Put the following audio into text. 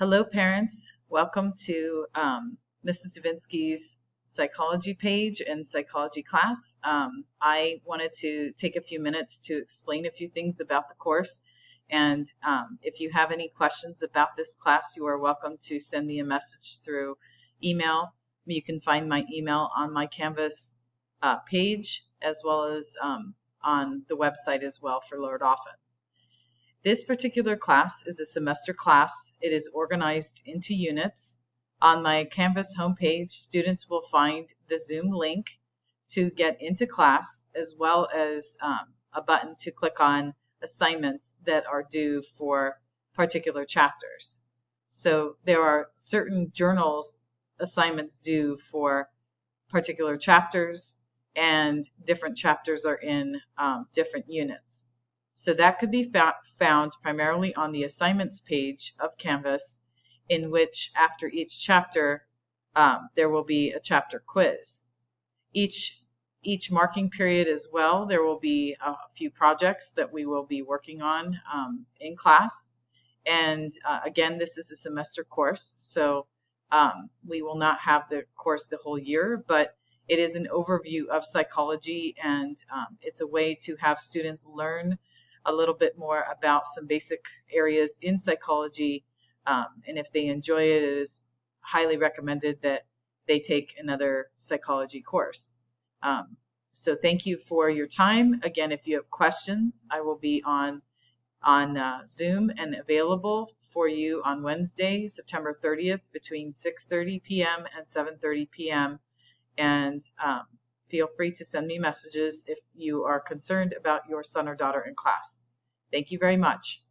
Hello, parents. Welcome to Mrs. Davinsky's psychology page and psychology class. I wanted to take a few minutes to explain a few things about the course. And if you have any questions about this class, you are welcome to send me a message through email. You can find my email on my Canvas page, as well as on the website as well for Lord Often. This particular class is a semester class. It is organized into units. On my Canvas homepage, students will find the Zoom link to get into class, as well as a button to click on assignments that are due for particular chapters. So there are certain journals assignments due for particular chapters, and different chapters are in different units. So that could be found primarily on the assignments page of Canvas, in which after each chapter, there will be a chapter quiz. Each marking period as well, there will be a few projects that we will be working on in class. And again, this is a semester course, so we will not have the course the whole year, but it is an overview of psychology, and it's a way to have students learn a little bit more about some basic areas in psychology. And if they enjoy it, it is highly recommended that they take another psychology course. So thank you for your time. Again, if you have questions, I will be on Zoom and available for you on Wednesday, September 30th, between 6:30 p.m. and 7:30 p.m. And feel free to send me messages if you are concerned about your son or daughter in class. Thank you very much.